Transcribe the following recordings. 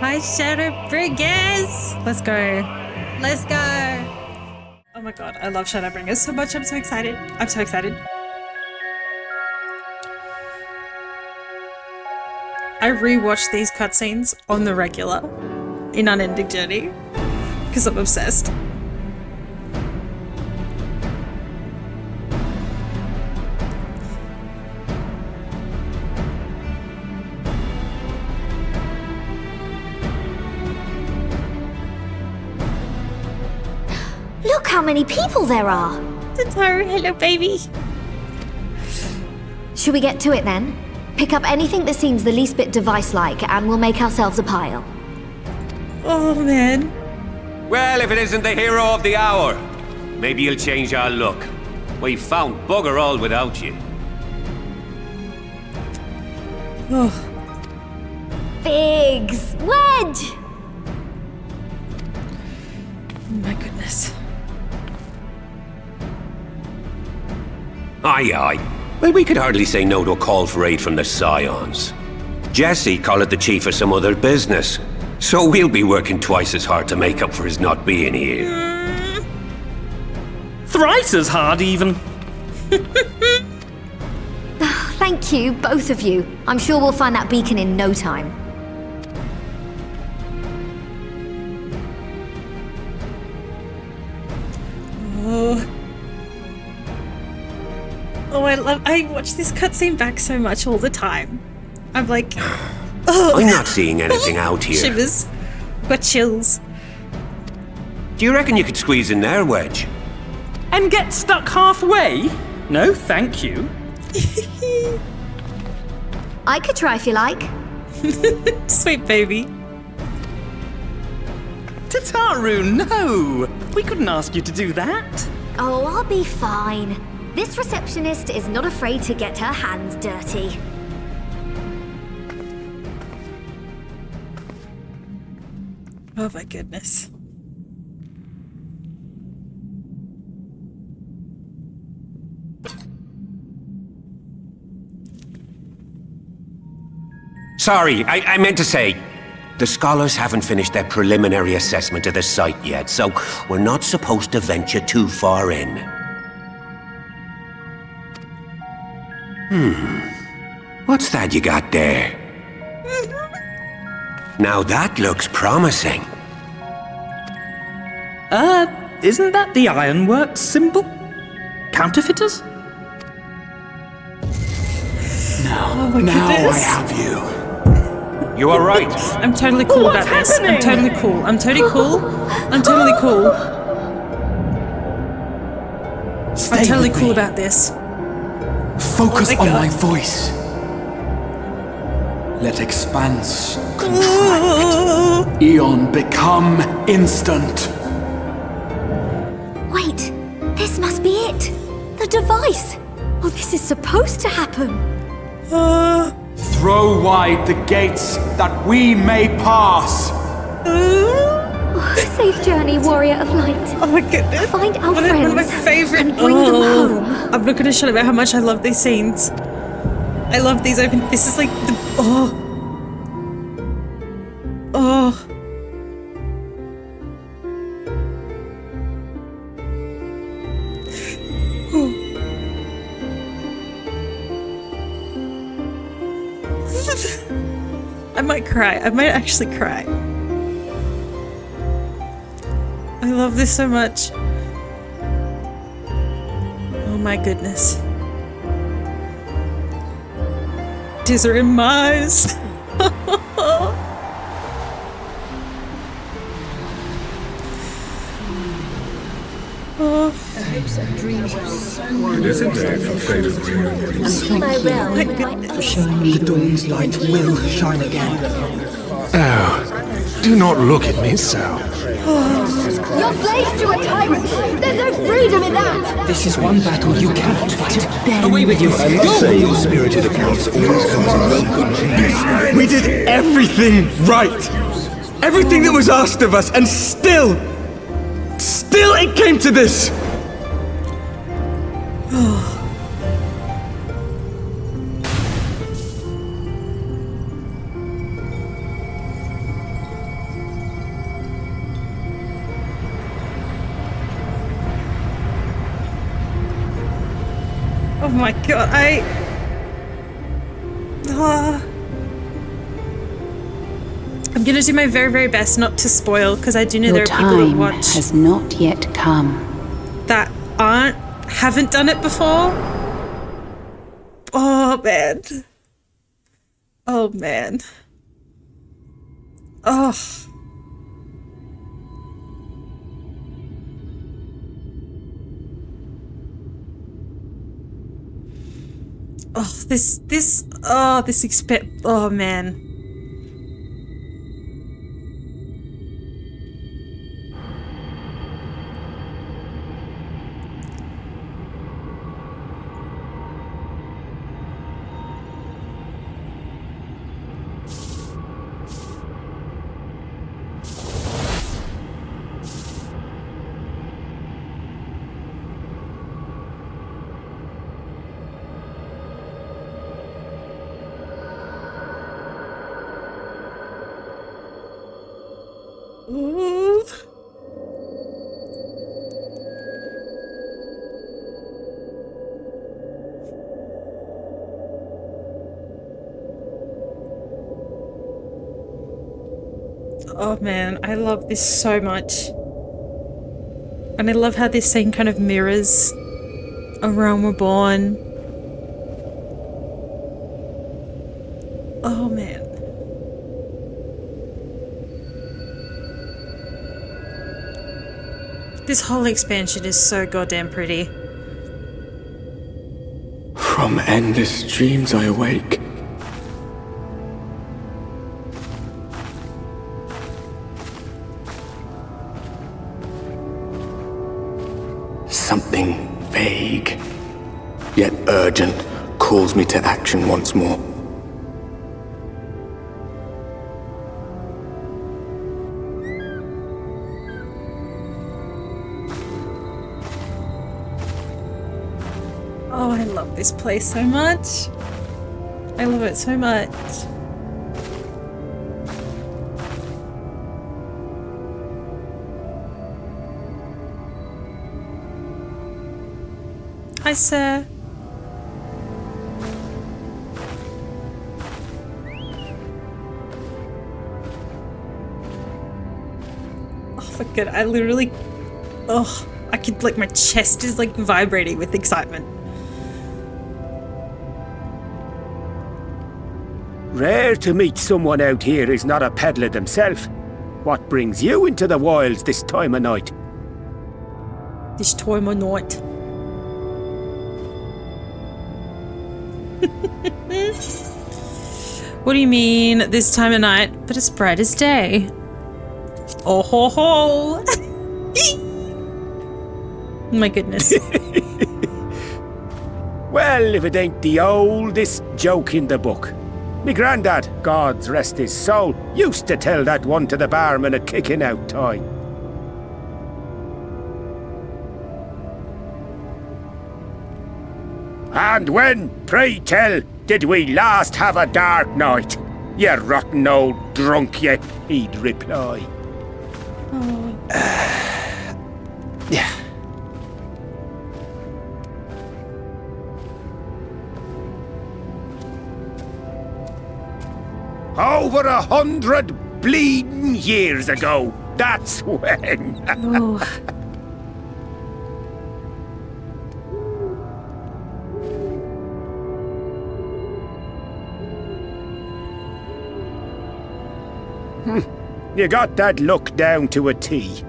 Hi, shadowbringers! Let's go. Let's go. Oh my god, I love shadowbringers so much. I'm so excited. I'm so excited. I rewatch these cutscenes on the regular in Unending Journey because I'm obsessed. Look how many people there are! Tataru, hello baby. Should we get to it then? Pick up anything that seems the least bit device-like and we'll make ourselves a pile. Oh man. Well, if it isn't the hero of the hour, maybe you'll change our look. We've found bugger all without you. Oh. Figs! Wedge! Oh my goodness. Aye, aye. Well, we could hardly say no to a call for aid from the Scions. Jesse called it the chief of some other business. So we'll be working twice as hard to make up for his not being here. Thrice as hard, even. Thank you, both of you. I'm sure we'll find that beacon in no time. Oh, I watch this cutscene back so much all the time. I'm like, oh. I'm not seeing anything out here. Shivers. I've got chills. Do you reckon you could squeeze in there, Wedge? And get stuck halfway? No, thank you. I could try if you like. Sweet baby. Tataru, no! We couldn't ask you to do that. Oh, I'll be fine. This receptionist is not afraid to get her hands dirty. Oh my goodness. Sorry, I meant to say, the scholars haven't finished their preliminary assessment of the site yet, so we're not supposed to venture too far in. What's that you got there? Now that looks promising. Isn't that the ironworks symbol? Counterfeiters? Oh my Now I goodness. have you. You are right. I'm totally cool about this. I'm totally cool. I'm totally cool. I'm totally cool. Stay I'm totally with cool me. about this. Focus Oh my on God. my voice. Let expanse contract. Eon become instant. Wait, this must be it. The device. Oh, this is supposed to happen. Throw wide the gates that we may pass. Oh, safe journey, warrior of light. Oh my goodness. Find our One friends of my favorite. and bring them home. I'm not going to shut about how much I love these scenes. I love these open. This is like the. Oh. Oh. I might cry. I might actually cry. I love this so much. Oh my goodness. Tears are in my eyes. Oh. This is day for ffxiv. My realm. The dawn's light will shine again. Oh, do not look at me so. You're slaves to a tyrant. There's no freedom in that. This is one battle you cannot fight. Away with you. Go! Spirited accounts always comes in one. We did everything right! Everything that was asked of us, and still it came to this! Oh my god, I'm gonna do my very, very best not to spoil, because I do know there are people that watch has not yet come. that haven't done it before. Oh man. Oh man. Oh. Oh, oh man. Ooh. Oh man, I love this so much. And I love how this scene kind of mirrors A Realm Reborn. Oh man. This whole expansion is so goddamn pretty. From endless dreams I awake. Something vague, yet urgent, calls me to action once more. Oh, I love this place so much. I love it so much. Hi, sir. Oh my god, I literally... Oh, I could, like, my chest is, like, vibrating with excitement. Rare to meet someone out here who's not a peddler themselves. What brings you into the wilds this time of night? This time of night. What do you mean, this time of night, but it's bright as day? Oh ho ho! My goodness. Well, if it ain't the oldest joke in the book. Me grandad, God's rest his soul, used to tell that one to the barman at kicking out time. And when, pray tell, did we last have a dark night? You rotten old drunk, you, he'd reply. Oh. Yeah. Over 100 bleeding years ago, that's when. Oh. You got that look down to a T.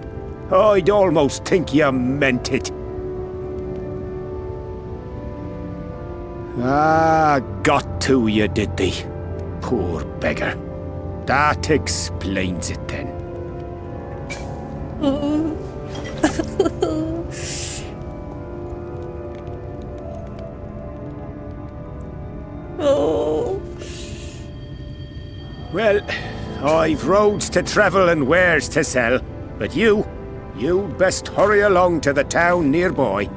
I'd almost think you meant it. Ah, got to you, did they? Poor beggar. That explains it then. Oh. Oh. Well, I've roads to travel and wares to sell, but you'd best hurry along to the town nearby.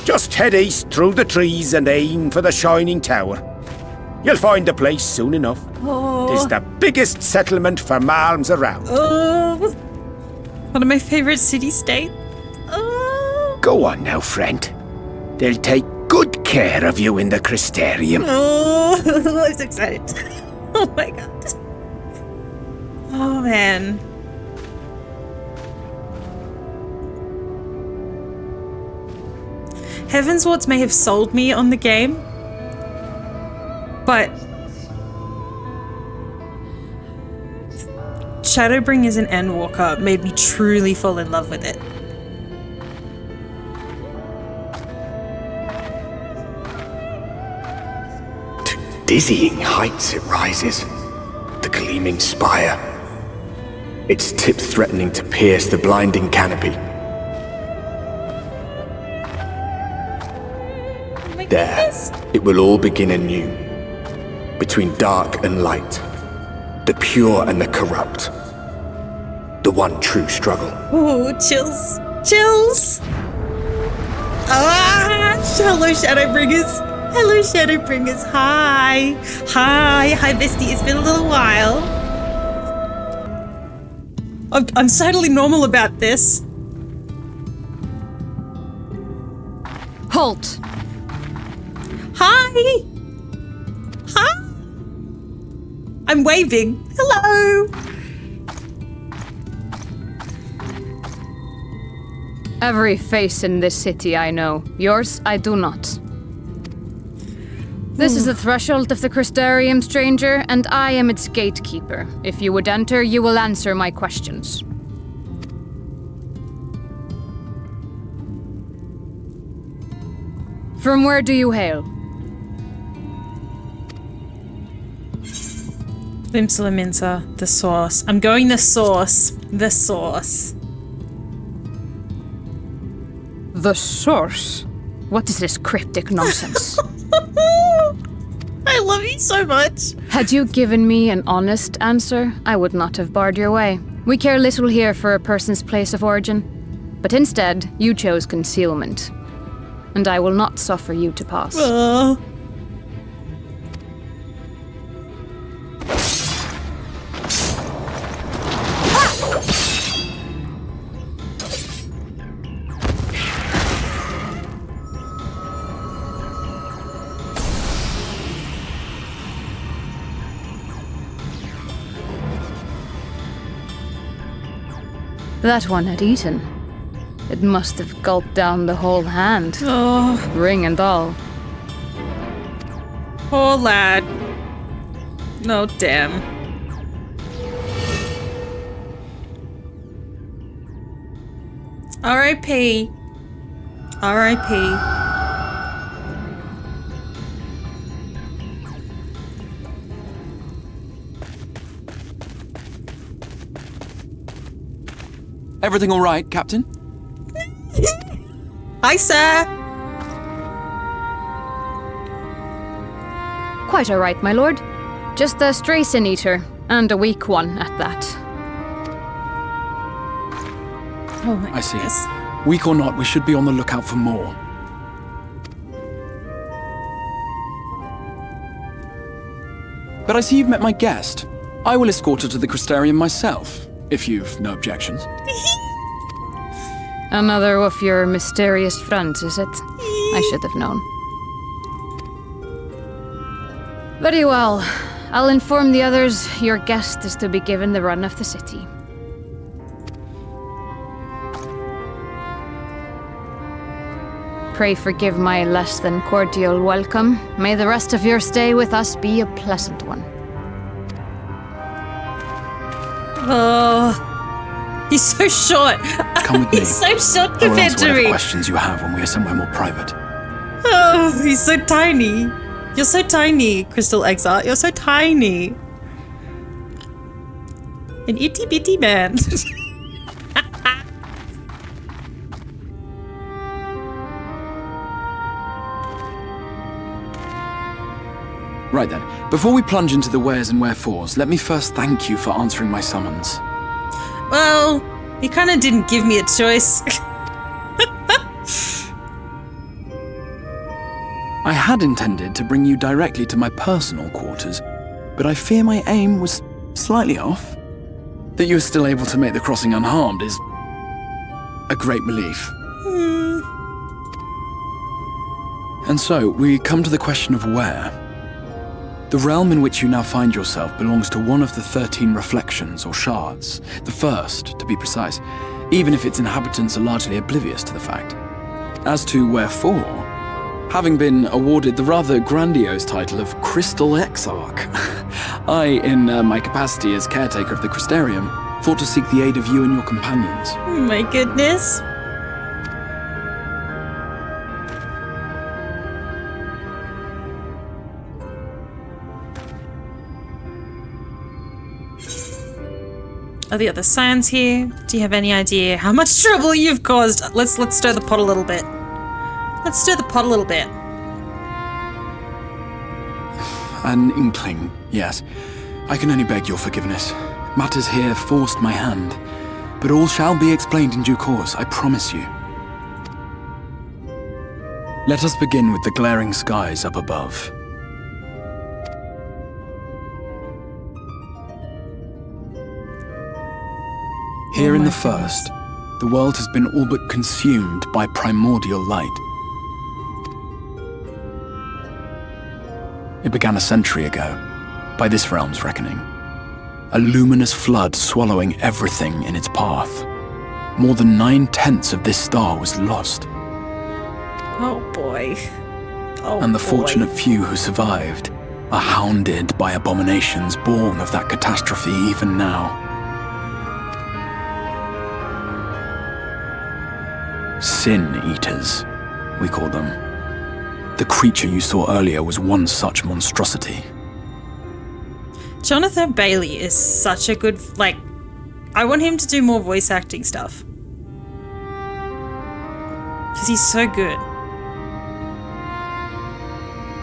Just head east through the trees and aim for the Shining Tower. You'll find the place soon enough. Oh. It's the biggest settlement for malms around. Oh. One of my favorite city-states. Go on now, friend. They'll take good care of you in the Crystarium. Oh, I'm so excited. Oh my god. Oh man. Heavenswarts may have sold me on the game, but Shadowbringers and Endwalker made me truly fall in love with it. To dizzying heights it rises, the gleaming spire, its tip threatening to pierce the blinding canopy. There, it will all begin anew, between dark and light, the pure and the corrupt, the one true struggle. Ooh, chills. Chills! Ah! Hello, Shadowbringers. Hello, Shadowbringers. Hi. Hi. Hi, bestie. It's been a little while. I'm totally normal about this. Halt! Hi! Hi! I'm waving. Hello! Every face in this city I know. Yours, I do not. This is the threshold of the Crystarium, stranger, and I am its gatekeeper. If you would enter, you will answer my questions. From where do you hail? Limsalaminsa, the source. I'm going the source. The source. The source? What is this cryptic nonsense? I love you so much. Had you given me an honest answer, I would not have barred your way. We care little here for a person's place of origin. But instead, you chose concealment. And I will not suffer you to pass. That one had eaten. It must have gulped down the whole hand. Oh. Ring and all. Poor lad. No, damn. R.I.P. R.I.P. Everything all right, Captain? Hi, sir. Quite all right, my lord. Just a stray sin eater, and a weak one at that. Oh my I see. goodness. Weak or not, we should be on the lookout for more. But I see you've met my guest. I will escort her to the Crystarium myself, if you've no objections. Another of your mysterious friends, is it? I should have known. Very well. I'll inform the others your guest is to be given the run of the city. Pray forgive my less than cordial welcome. May the rest of your stay with us be a pleasant one. Oh, he's so short. Come with me. He's so short Or compared answer to whatever me. questions you have when we are somewhere more private. Oh, he's so tiny. You're so tiny, Crystal Exile. You're so tiny. An itty bitty man. Right then, before we plunge into the wheres and wherefores, let me first thank you for answering my summons. Well, you kind of didn't give me a choice. I had intended to bring you directly to my personal quarters, but I fear my aim was slightly off. That you were still able to make the crossing unharmed is a great relief. And so, we come to the question of where. The realm in which you now find yourself belongs to one of the 13 reflections, or shards. The first, to be precise, even if its inhabitants are largely oblivious to the fact. As to wherefore, having been awarded the rather grandiose title of Crystal Exarch, I, in my capacity as caretaker of the Crystarium, thought to seek the aid of you and your companions. Oh my goodness. Are the other scions here? Do you have any idea how much trouble you've caused? Let's stir the pot a little bit. Let's stir the pot a little bit. An inkling, yes. I can only beg your forgiveness. Matters here forced my hand. But all shall be explained in due course, I promise you. Let us begin with the glaring skies up above. Here in the first, the world has been all but consumed by primordial light. It began a century ago, by this realm's reckoning. A luminous flood swallowing everything in its path. More than 9/10 of this star was lost. Oh boy. Oh, and the boy. fortunate few who survived are hounded by abominations born of that catastrophe even now. Sin Eaters, we call them. The creature you saw earlier was one such monstrosity. Jonathan Bailey is such a good, like, I want him to do more voice acting stuff. Because he's so good.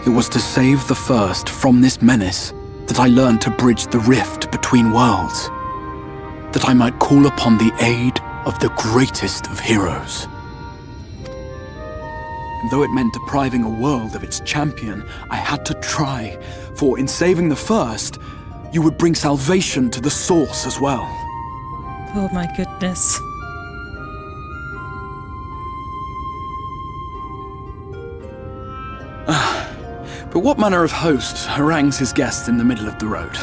It was to save the first from this menace that I learned to bridge the rift between worlds. That I might call upon the aid of the greatest of heroes. And though it meant depriving a world of its champion, I had to try, for in saving the first, you would bring salvation to the source as well. Oh my goodness. But what manner of host harangues his guests in the middle of the road?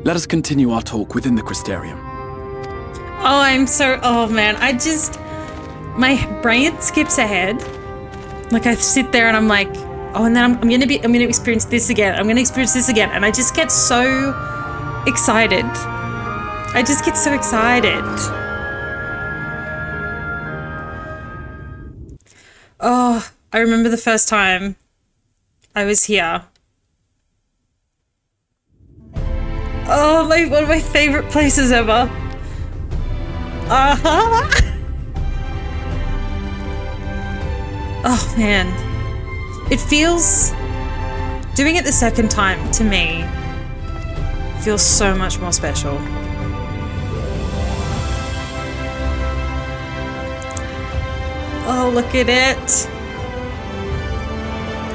Let us continue our talk within the Crystarium. Oh, oh man, my brain skips ahead. Like I sit there and I'm like, oh, and then I'm gonna experience this again. I'm gonna experience this again. And I just get so excited. I just get so excited. Oh, I remember the first time I was here. Oh, one of my favorite places ever. Oh man, it feels, doing it the second time to me feels so much more special. Oh, look at it.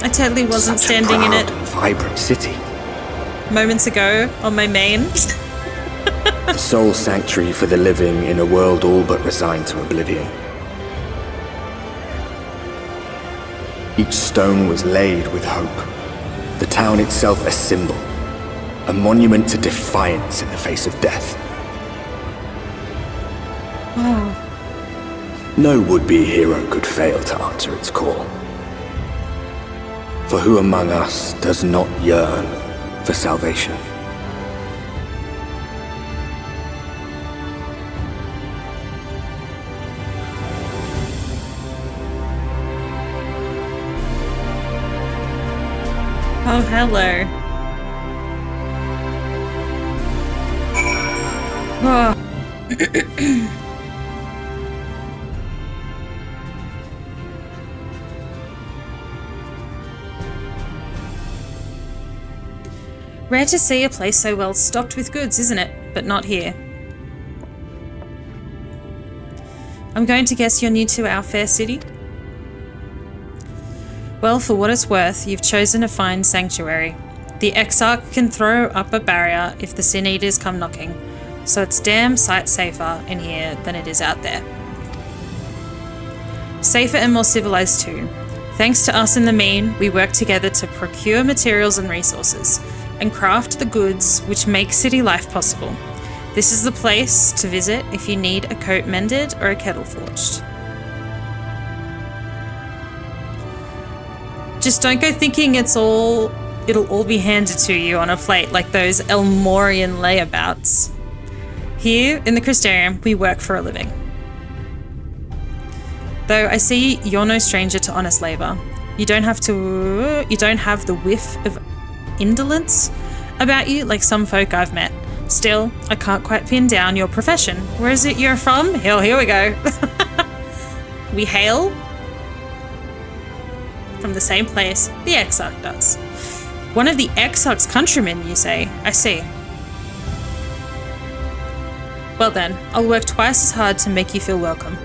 I totally wasn't standing in it. Vibrant city. Moments ago on my main. The sole sanctuary for the living in a world all but resigned to oblivion. Each stone was laid with hope. The town itself a symbol, a monument to defiance in the face of death. Oh. No would-be hero could fail to answer its call. For who among us does not yearn for salvation? Oh, hello. Oh. Rare to see a place so well stocked with goods, isn't it? But not here. I'm going to guess you're new to our fair city? Well, for what it's worth, you've chosen a fine sanctuary. The Exarch can throw up a barrier if the Sin Eaters come knocking, so it's damn sight safer in here than it is out there. Safer and more civilized too. Thanks to us in the mean, we work together to procure materials and resources, and craft the goods which make city life possible. This is the place to visit if you need a coat mended or a kettle forged. Just don't go thinking it'll all be handed to you on a plate like those Elmorian layabouts. Here in the Crystarium, we work for a living. Though I see you're no stranger to honest labour. You don't have the whiff of indolence about you like some folk I've met. Still, I can't quite pin down your profession. Where is it you're from? Here we go. We hail from the same place the Exarch does. One of the Exarch's countrymen, you say? I see. Well then, I'll work twice as hard to make you feel welcome.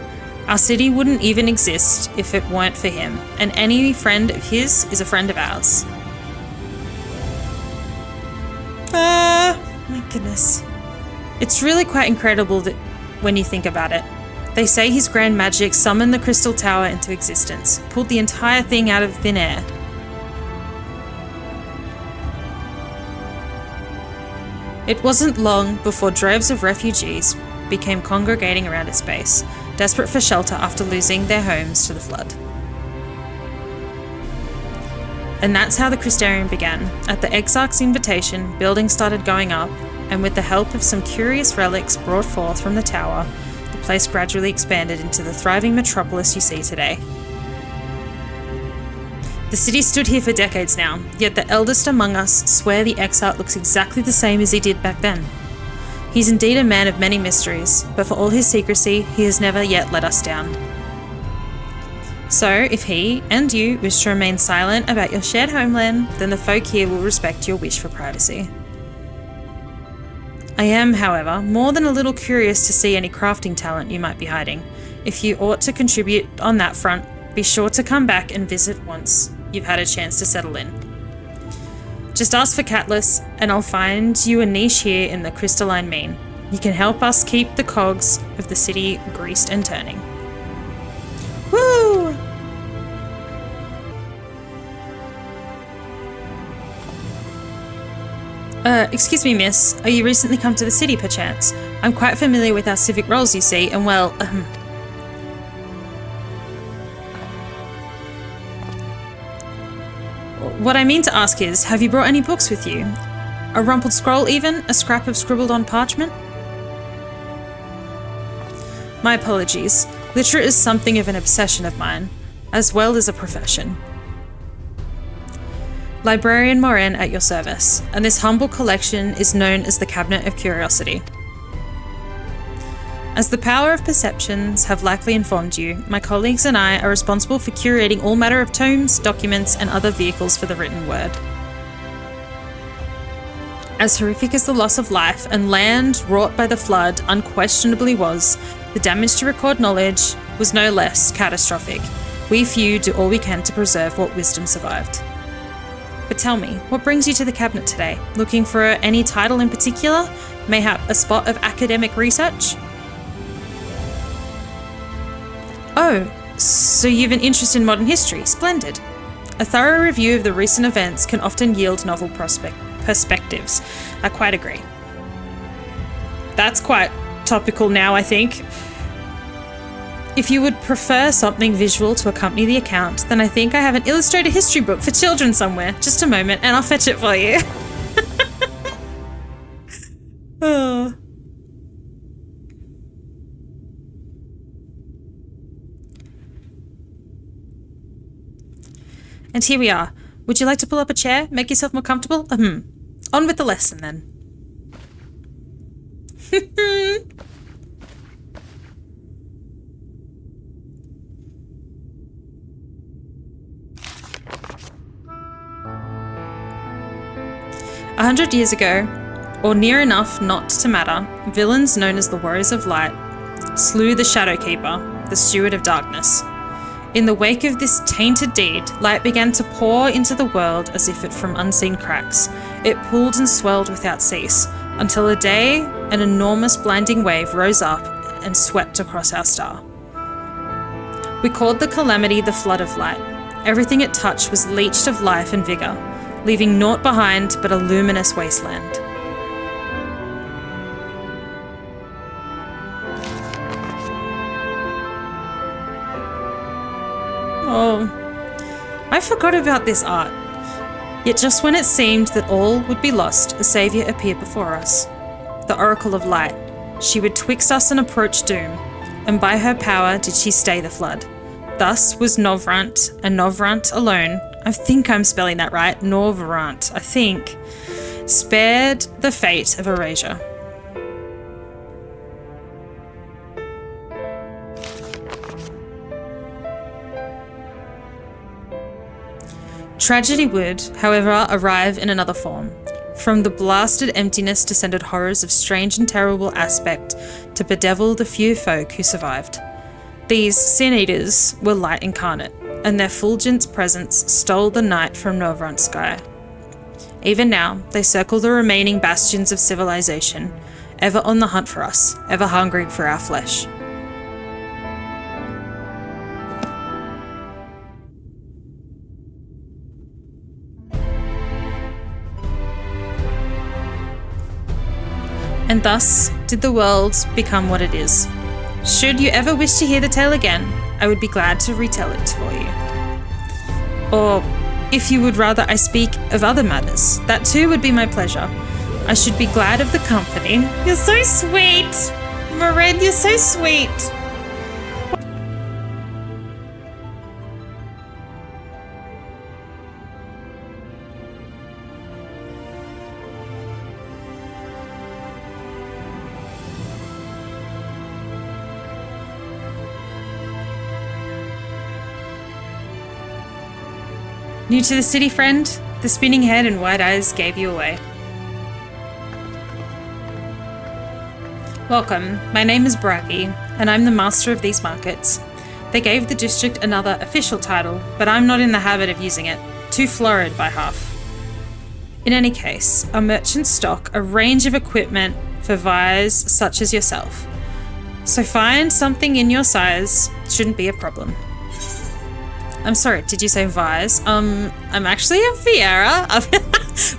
Our city wouldn't even exist if it weren't for him, and any friend of his is a friend of ours. My goodness. It's really quite incredible that when you think about it. They say his grand magic summoned the Crystal Tower into existence, pulled the entire thing out of thin air. It wasn't long before droves of refugees became congregating around its base, desperate for shelter after losing their homes to the flood. And that's how the Crystarium began. At the Exarch's invitation, buildings started going up, and with the help of some curious relics brought forth from the tower, the place gradually expanded into the thriving metropolis you see today. The city stood here for decades now, yet the eldest among us swear the Exarch looks exactly the same as he did back then. He's indeed a man of many mysteries, but for all his secrecy, he has never yet let us down. So, if he and you wish to remain silent about your shared homeland, then the folk here will respect your wish for privacy. I am, however, more than a little curious to see any crafting talent you might be hiding. If you ought to contribute on that front, be sure to come back and visit once you've had a chance to settle in. Just ask for Catless, and I'll find you a niche here in the crystalline mean. You can help us keep the cogs of the city greased and turning. Woo! Excuse me, miss. Are you recently come to the city, perchance? I'm quite familiar with our civic roles, you see, and well, What I mean to ask is, have you brought any books with you? A rumpled scroll even? A scrap of scribbled on parchment? My apologies. Literature is something of an obsession of mine, as well as a profession. Librarian Morin at your service, and this humble collection is known as the Cabinet of Curiosity. As the power of perceptions have likely informed you, my colleagues and I are responsible for curating all matter of tomes, documents, and other vehicles for the written word. As horrific as the loss of life and land wrought by the flood unquestionably was, the damage to record knowledge was no less catastrophic. We few do all we can to preserve what wisdom survived. But tell me, what brings you to the cabinet today? Looking for any title in particular? Mayhap a spot of academic research? Oh, so you've an interest in modern history. Splendid. A thorough review of the recent events can often yield novel perspectives. I quite agree. That's quite topical now, I think. If you would prefer something visual to accompany the account, then I think I have an illustrated history book for children somewhere. Just a moment and I'll fetch it for you. Oh. And here we are. Would you like to pull up a chair? Make yourself more comfortable? On with the lesson then. A 100 years ago, or near enough not to matter, villains known as the Warriors of Light slew the Shadowkeeper, the Steward of Darkness. In the wake of this tainted deed, light began to pour into the world as if it from unseen cracks. It pooled and swelled without cease, until a day an enormous blinding wave rose up and swept across our star. We called the calamity the Flood of Light, Everything it touched was leached of life and vigour, leaving naught behind but a luminous wasteland. Oh, I forgot about this art. Yet just when it seemed that all would be lost, a saviour appeared before us. The Oracle of Light. She would twixt us and approach doom, and by her power did she stay the flood. Thus was Norvrandt, and Norvrandt alone, I think I'm spelling that right, Norvrandt, I think, spared the fate of erasure. Tragedy would, however, arrive in another form. From the blasted emptiness descended horrors of strange and terrible aspect to bedevil the few folk who survived. These sin-eaters were light incarnate, and their fulgent presence stole the night from Norvrandt's sky. Even now, they circle the remaining bastions of civilization, ever on the hunt for us, ever hungering for our flesh. And thus did the world become what it is. Should you ever wish to hear the tale again, I would be glad to retell it for you. Or, if you would rather I speak of other matters, that too would be my pleasure. I should be glad of the company. You're so sweet! Maren, you're so sweet! New to the city, friend? The spinning head and wide eyes gave you away. Welcome, my name is Bragi, and I'm the master of these markets. They gave the district another official title, but I'm not in the habit of using it. Too florid by half. In any case, our merchants stock a range of equipment for vies such as yourself. So find something in your size shouldn't be a problem. I'm sorry, did you say Vise? I'm actually a Viera.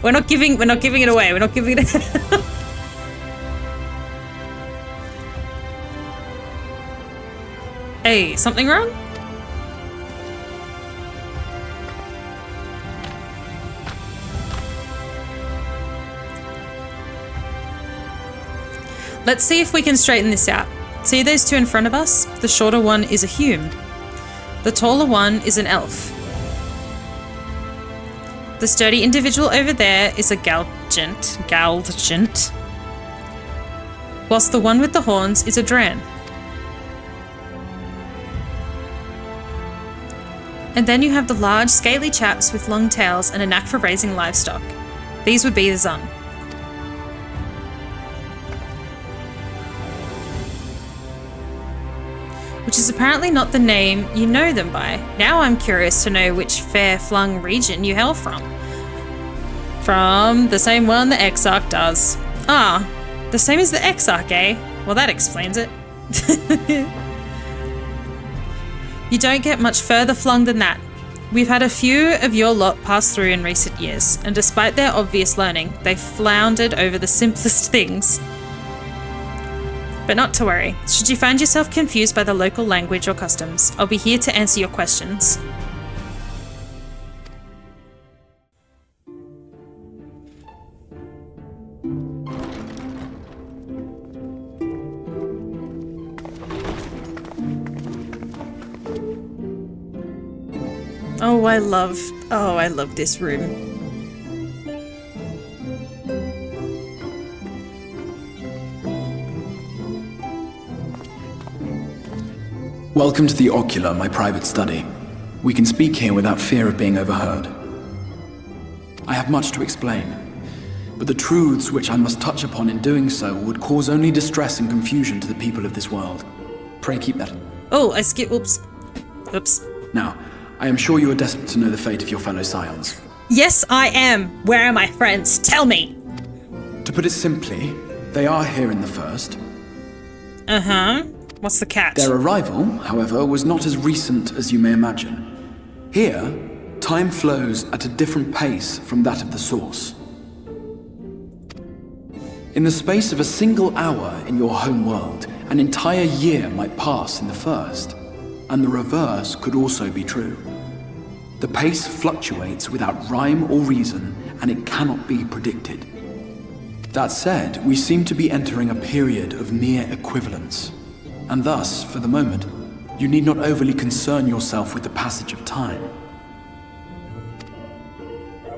We're not giving it away. We're not giving it Hey, something wrong? Let's see if we can straighten this out. See those two in front of us? The shorter one is a Hume. The taller one is an elf. The sturdy individual over there is a Galdgent, whilst the one with the horns is a Dran. And then you have the large, scaly chaps with long tails and a knack for raising livestock. These would be the Zun. Which is apparently not the name you know them by. Now I'm curious to know which fair-flung region you hail from. From the same one the Exarch does. Ah, the same as the Exarch, eh? Well, that explains it. You don't get much further flung than that. We've had a few of your lot pass through in recent years, and despite their obvious learning, they've floundered over the simplest things. But not to worry. Should you find yourself confused by the local language or customs, I'll be here to answer your questions. Oh, I love this room. Welcome to the Ocular, my private study. We can speak here without fear of being overheard. I have much to explain, but the truths which I must touch upon in doing so would cause only distress and confusion to the people of this world. Pray keep that. Oh, I skipped. Oops. Now, I am sure you are desperate to know the fate of your fellow scions. Yes, I am. Where are my friends? Tell me. To put it simply, they are here in the first. Uh-huh. What's the catch? Their arrival, however, was not as recent as you may imagine. Here, time flows at a different pace from that of the source. In the space of a single hour in your home world, an entire year might pass in the first, and the reverse could also be true. The pace fluctuates without rhyme or reason, and it cannot be predicted. That said, we seem to be entering a period of near equivalence, and thus, for the moment, you need not overly concern yourself with the passage of time.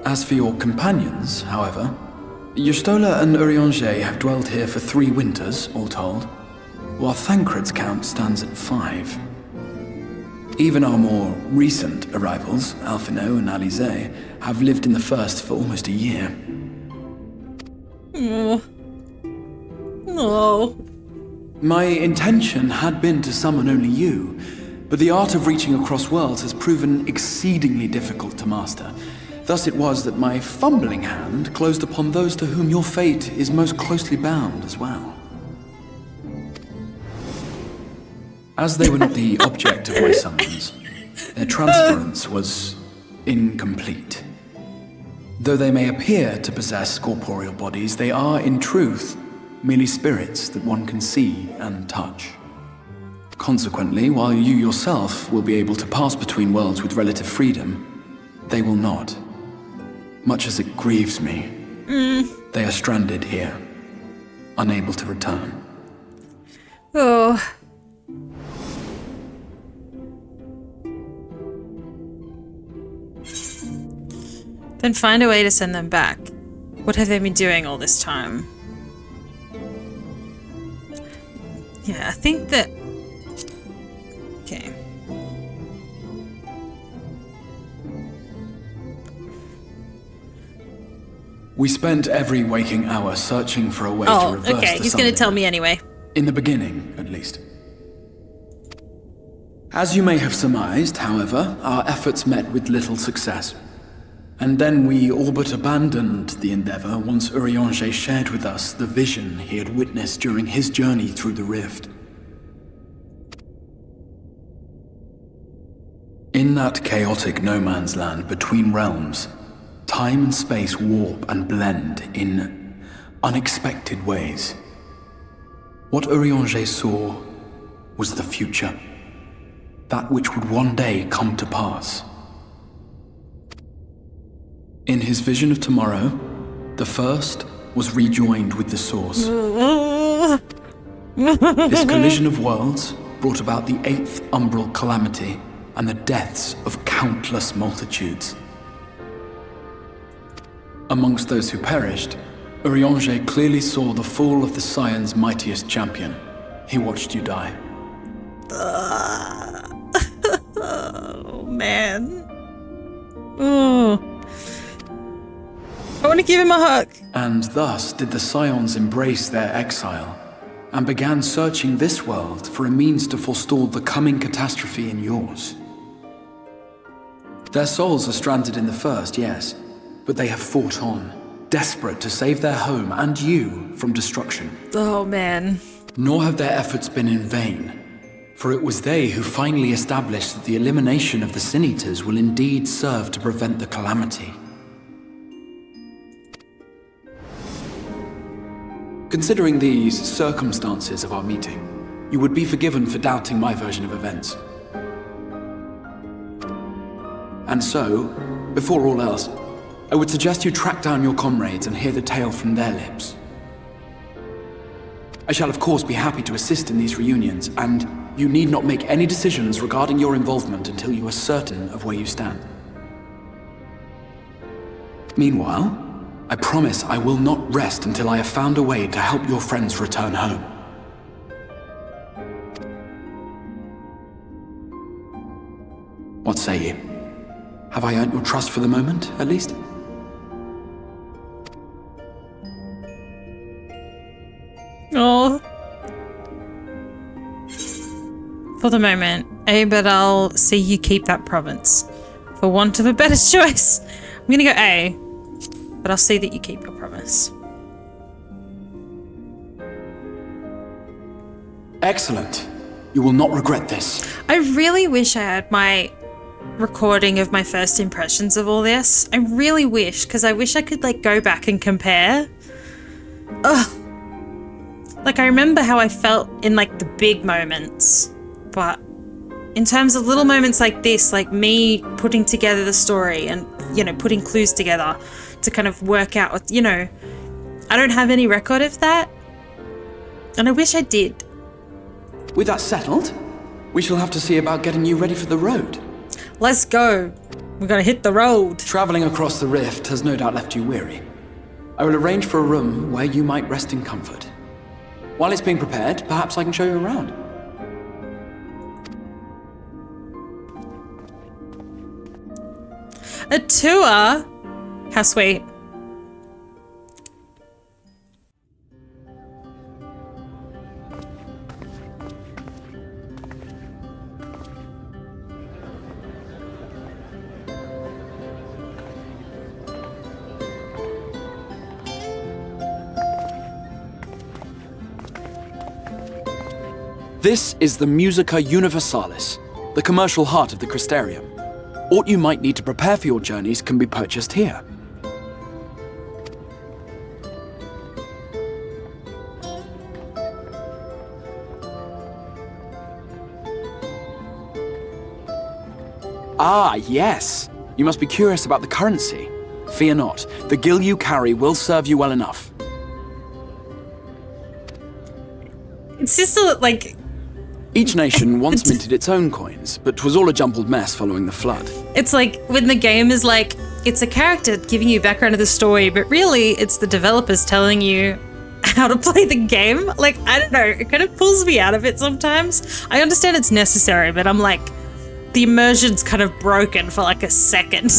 As for your companions, however, Y'shtola and Urianger have dwelled here for 3 winters, all told, while Thancred's count stands at 5. Even our more recent arrivals, Alphino and Alize, have lived in the first for almost a year. Oh. Oh. My intention had been to summon only you, but the art of reaching across worlds has proven exceedingly difficult to master. Thus it was that my fumbling hand closed upon those to whom your fate is most closely bound as well. As they were not the object of my summons, their transference was incomplete. Though they may appear to possess corporeal bodies, they are, in truth, merely spirits that one can see and touch. Consequently, while you yourself will be able to pass between worlds with relative freedom, they will not. Much as it grieves me, they are stranded here, unable to return. Oh. Then find a way to send them back. What have they been doing all this time? Yeah, I think that... Okay. We spent every waking hour searching for a way to reverse okay, the he's gonna summoning. tell me anyway. In the beginning, at least. As you may have surmised, however, our efforts met with little success. And then we all but abandoned the endeavor once Urianger shared with us the vision he had witnessed during his journey through the rift. In that chaotic no-man's land between realms, time and space warp and blend in unexpected ways. What Urianger saw was the future, that which would one day come to pass. In his vision of tomorrow, the first was rejoined with the source. This collision of worlds brought about the 8th umbral calamity and the deaths of countless multitudes. Amongst those who perished, Urianger clearly saw the fall of the Scion's mightiest champion. He watched you die. Oh, man. Oh. I want to give him a hug. And thus did the Scions embrace their exile, and began searching this world for a means to forestall the coming catastrophe in yours. Their souls are stranded in the first, yes, but they have fought on, desperate to save their home and you from destruction. Oh, man. Nor have their efforts been in vain, for it was they who finally established that the elimination of the Sin-Eaters will indeed serve to prevent the calamity. Considering these circumstances of our meeting, you would be forgiven for doubting my version of events. And so, before all else, I would suggest you track down your comrades and hear the tale from their lips. I shall of course be happy to assist in these reunions, and you need not make any decisions regarding your involvement until you are certain of where you stand. Meanwhile, I promise I will not rest until I have found a way to help your friends return home. What say you? Have I earned your trust for the moment, at least? Oh. For the moment, but I'll see you keep that province. For want of a better choice. I'm gonna go A. But I'll see that you keep your promise. Excellent. You will not regret this. I really wish I had my recording of my first impressions of all this. I really wish, because I wish I could like go back and compare. Ugh. Like I remember how I felt in like the big moments, but in terms of little moments like this, like me putting together the story and, you know, putting clues together to kind of work out what, you know, I don't have any record of that. And I wish I did. With that settled, we shall have to see about getting you ready for the road. Let's go. We're gonna hit the road. Travelling across the rift has no doubt left you weary. I will arrange for a room where you might rest in comfort. While it's being prepared, perhaps I can show you around. A tour? How sweet. This is the Musica Universalis, the commercial heart of the Crystarium. What you might need to prepare for your journeys can be purchased here. Ah, yes. You must be curious about the currency. Fear not. The gil you carry will serve you well enough. It's just like... Each nation once minted its own coins, but 'twas all a jumbled mess following the flood. It's like when the game is like, it's a character giving you background of the story, but really it's the developers telling you how to play the game. Like, I don't know, it kind of pulls me out of it sometimes. I understand it's necessary, but I'm like, the immersion's kind of broken for like a second.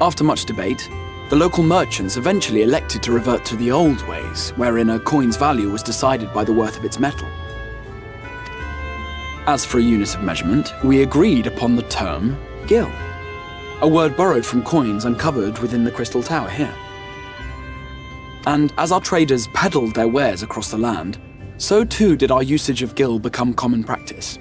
After much debate, the local merchants eventually elected to revert to the old ways, wherein a coin's value was decided by the worth of its metal. As for a unit of measurement, we agreed upon the term gil, a word borrowed from coins uncovered within the Crystal Tower here. And as our traders peddled their wares across the land, so too did our usage of gil become common practice.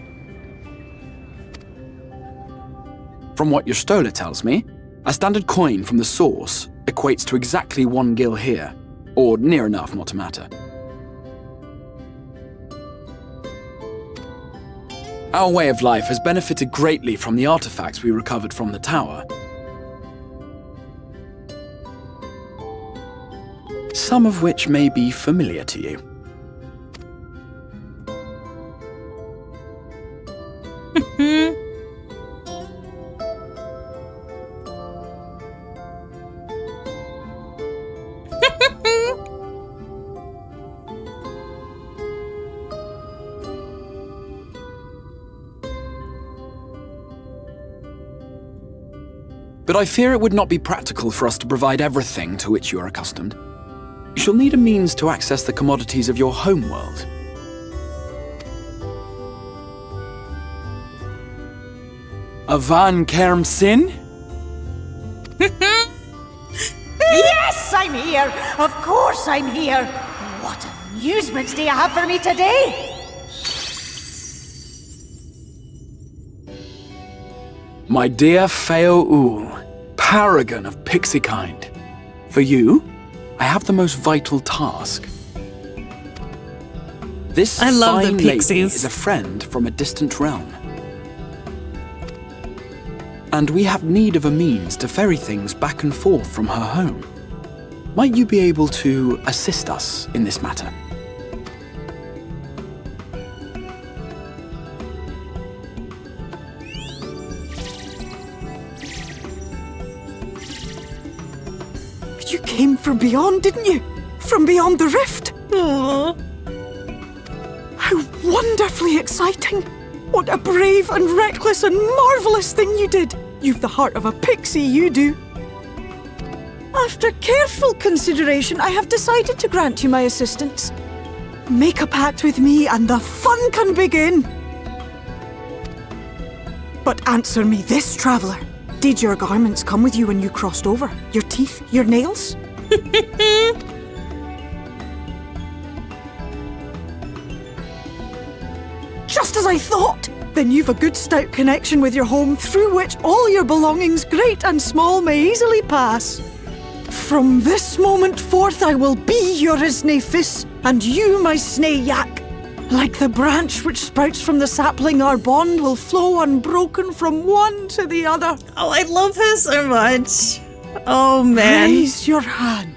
From what your stola tells me, a standard coin from the source equates to exactly 1 gil here, or near enough not to matter. Our way of life has benefited greatly from the artifacts we recovered from the tower. Some of which may be familiar to you. But I fear it would not be practical for us to provide everything to which you are accustomed. You shall need a means to access the commodities of your homeworld. A van Kerm Sin? Yes, I'm here! Of course I'm here! What amusements do you have for me today? My dear Feo Ool, paragon of pixie kind. For you, I have the most vital task. This I love fine the lady pixies. is a friend from a distant realm. And we have need of a means to ferry things back and forth from her home. Might you be able to assist us in this matter? You came from beyond, didn't you? From beyond the rift? Aww. How wonderfully exciting! What a brave and reckless and marvellous thing you did! You've the heart of a pixie, you do. After careful consideration, I have decided to grant you my assistance. Make a pact with me and the fun can begin. But answer me this, traveller. Did your garments come with you when you crossed over? Your teeth? Your nails? Just as I thought! then you've a good stout connection with your home through which all your belongings, great and small, may easily pass. From this moment forth I will be your isne fis, and you my snay yak. Like the branch which sprouts from the sapling, our bond will flow unbroken from one to the other. Oh, I love her so much. Oh, man. Raise your hand.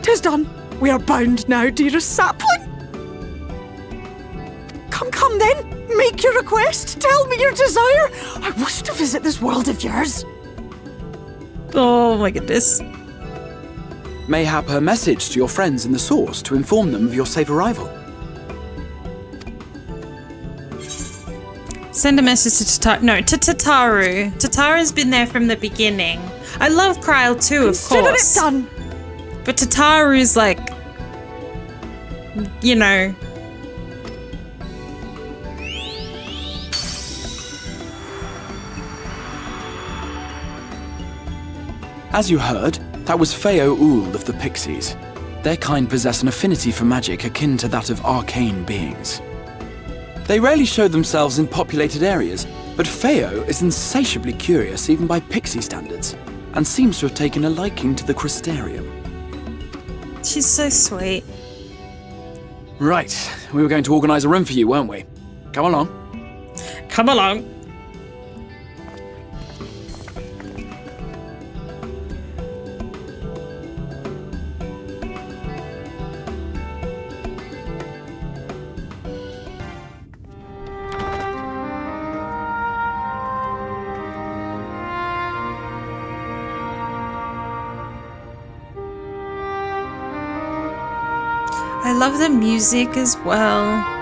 Tis done. We are bound now, dearest sapling. Come then. Make your request. Tell me your desire. I wish to visit this world of yours. Oh my goodness. Mayhap her message to your friends in the source to inform them of your safe arrival. Send a message to Tataru. No, to Tataru. Tataru's been there from the beginning. I love Kryle too, of course. Consider it done. But Tataru's like, you know. As you heard, that was Feo Ul of the Pixies. Their kind possess an affinity for magic akin to that of arcane beings. They rarely show themselves in populated areas, but Feo is insatiably curious even by Pixie standards, and seems to have taken a liking to the crystarium. She's so sweet. Right, we were going to organise a room for you, weren't we? Come along. Come along. I love the music as well.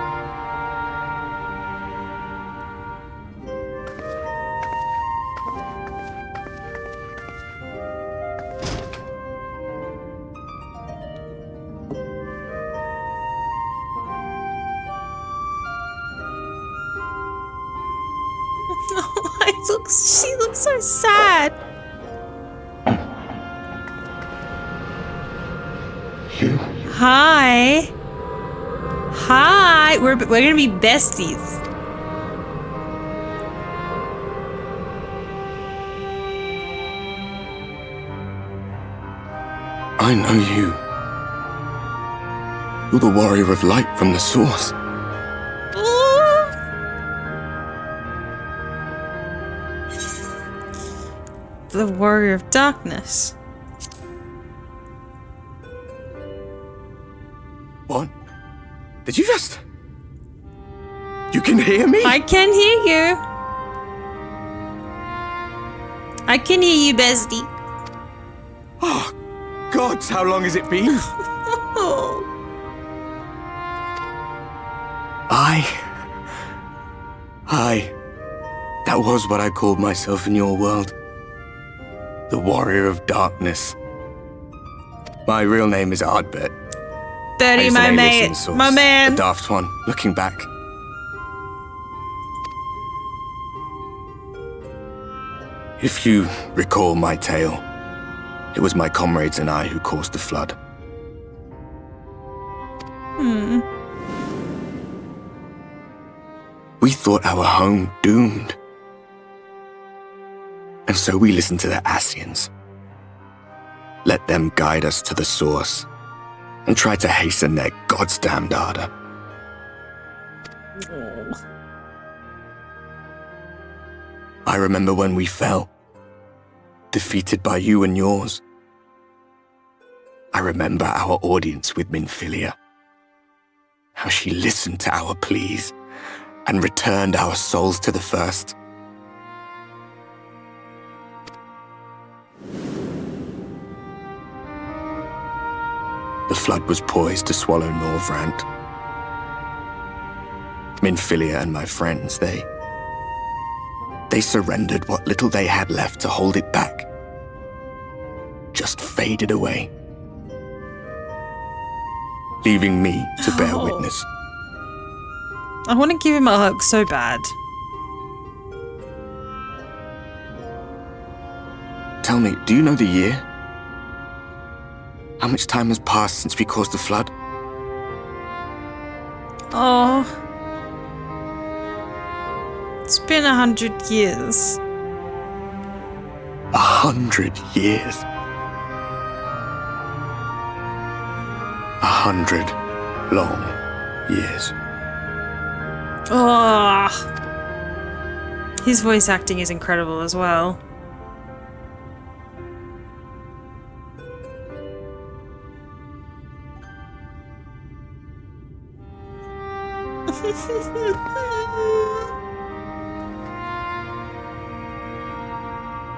She looks so sad. Hi. Hi. We're gonna be besties. I know you. You're the warrior of light from the source. The warrior of darkness. What? Did you just... You can hear me? I can hear you. I can hear you, bestie. Oh, gods, how long has it been? That was what I called myself in your world. The warrior of darkness. My real name is Ardbert. Dirty, my mate. My man. A daft one, looking back. If you recall my tale, it was my comrades and I who caused the flood. We thought our home doomed. And so we listened to the Ascians. Let them guide us to the source and try to hasten their goddamned ardor. I remember when we fell, defeated by you and yours. I remember our audience with Minfilia, how she listened to our pleas and returned our souls to the first. The flood was poised to swallow Norvrandt. Minfilia and my friends, they surrendered what little they had left to hold it back. Just faded away. leaving me to bear witness. I want to give him a hug so bad. Tell me, do you know the year? How much time has passed since we caused the flood? Oh. It's been 100 years. 100 years. 100 long years. Oh. His voice acting is incredible as well.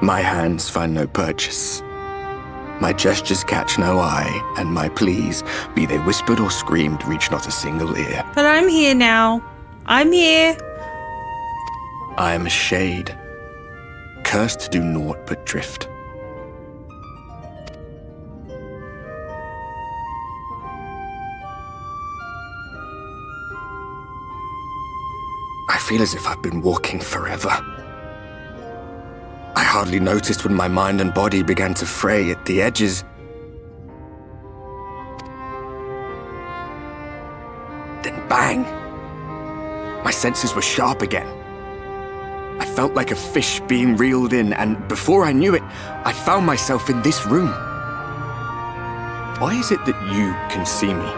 My hands find no purchase. My gestures catch no eye, and my pleas, be they whispered or screamed, reach not a single ear. But I'm here now. I'm here. I am a shade, cursed to do naught but drift. I feel as if I've been walking forever. I hardly noticed when my mind and body began to fray at the edges. Then bang! My senses were sharp again. I felt like a fish being reeled in, and before I knew it, I found myself in this room. Why is it that you can see me?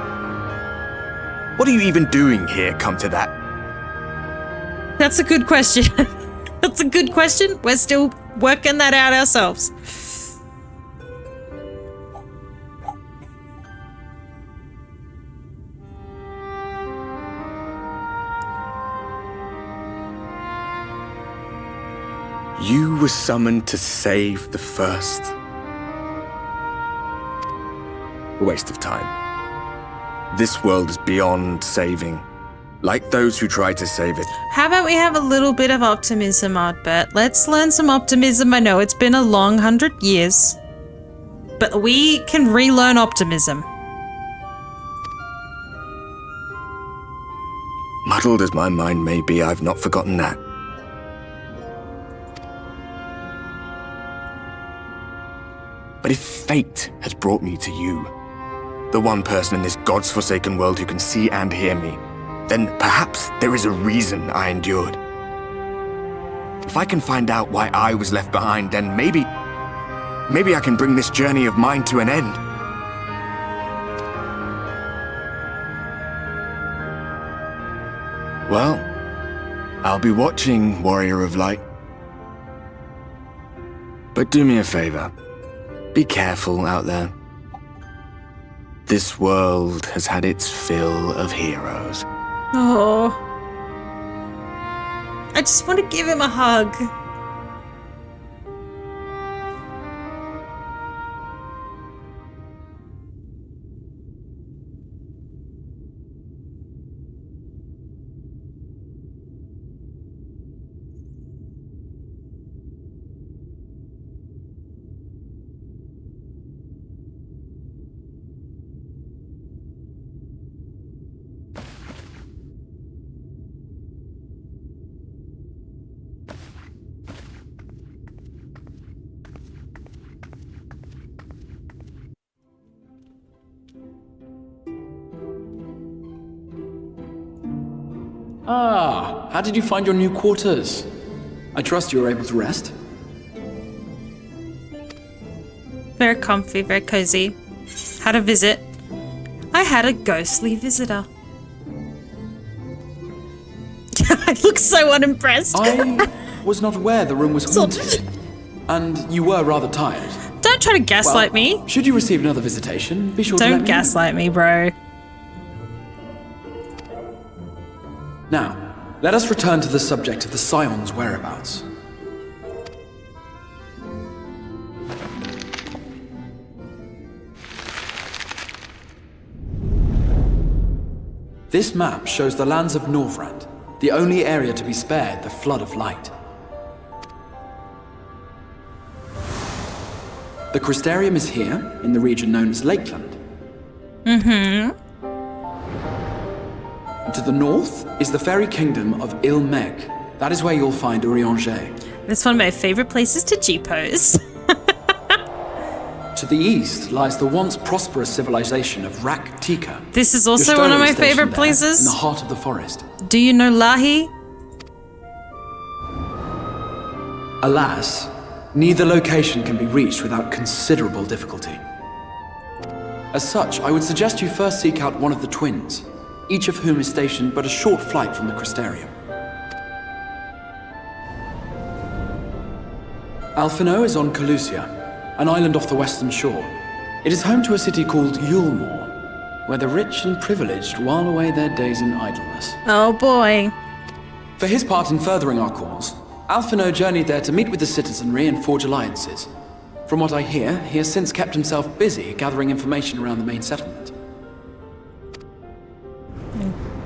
What are you even doing here, come to that? That's a good question. That's a good question. We're still working that out ourselves. You were summoned to save the first. A waste of time. This world is beyond saving. Like those who try to save it. How about we have a little bit of optimism, Artbert? Let's learn some optimism. I know it's been a long 100 years, but we can relearn optimism. Muddled as my mind may be, I've not forgotten that. But if fate has brought me to you, the one person in this God's forsaken world who can see and hear me, then perhaps there is a reason I endured. If I can find out why I was left behind, then maybe I can bring this journey of mine to an end. Well, I'll be watching, Warrior of Light. But do me a favor. Be careful out there. This world has had its fill of heroes. Oh. I just want to give him a hug. Ah, how did you find your new quarters? I trust you were able to rest? Very comfy, very cozy. Had a visit. I had a ghostly visitor. I look so unimpressed. I was not aware the room was haunted. And you were rather tired. Don't try to gaslight me. Should you receive another visitation, be sure to let me know. Don't gaslight me, bro. Now, let us return to the subject of the Scion's whereabouts. This map shows the lands of Norvrandt, the only area to be spared the flood of light. The Crystarium is here, in the region known as Lakeland. Mm-hmm. To the north is the fairy kingdom of Il-Meg. That is where you'll find Urianger. That's one of my favorite places to G-pose. To the east lies the once prosperous civilization of Rak-Tika. This is also one of my favorite places. In the heart of the forest. Do you know Lahi? Alas, neither location can be reached without considerable difficulty. As such, I would suggest you first seek out one of the twins, each of whom is stationed but a short flight from the Crystarium. Alphino is on Calusia, an island off the western shore. It is home to a city called Yulmore, where the rich and privileged while away their days in idleness. Oh boy. For his part in furthering our cause, Alphino journeyed there to meet with the citizenry and forge alliances. From what I hear, he has since kept himself busy gathering information around the main settlement.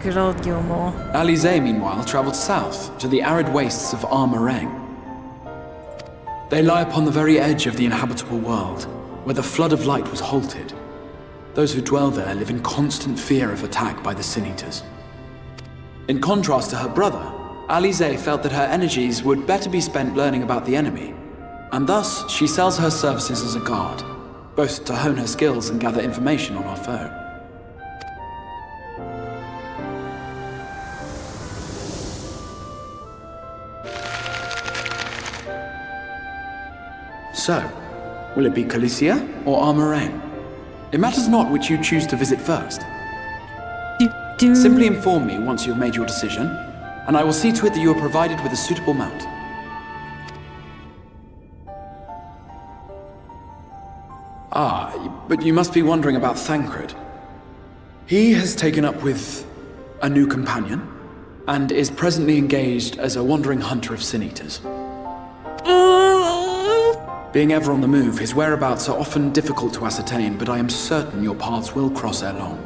Good old Gilmore. Alize, meanwhile, travelled south to the arid wastes of Armareng. They lie upon the very edge of the inhabitable world, where the flood of light was halted. Those who dwell there live in constant fear of attack by the Sin-Eaters. In contrast to her brother, Alize felt that her energies would better be spent learning about the enemy, and thus she sells her services as a guard, both to hone her skills and gather information on our foe. So, will it be Calicia or Armareng? It matters not which you choose to visit first. Simply inform me once you have made your decision, and I will see to it that you are provided with a suitable mount. But you must be wondering about Thancred. He has taken up with a new companion, and is presently engaged as a wandering hunter of Sin-Eaters. Being ever on the move, his whereabouts are often difficult to ascertain, but I am certain your paths will cross ere long.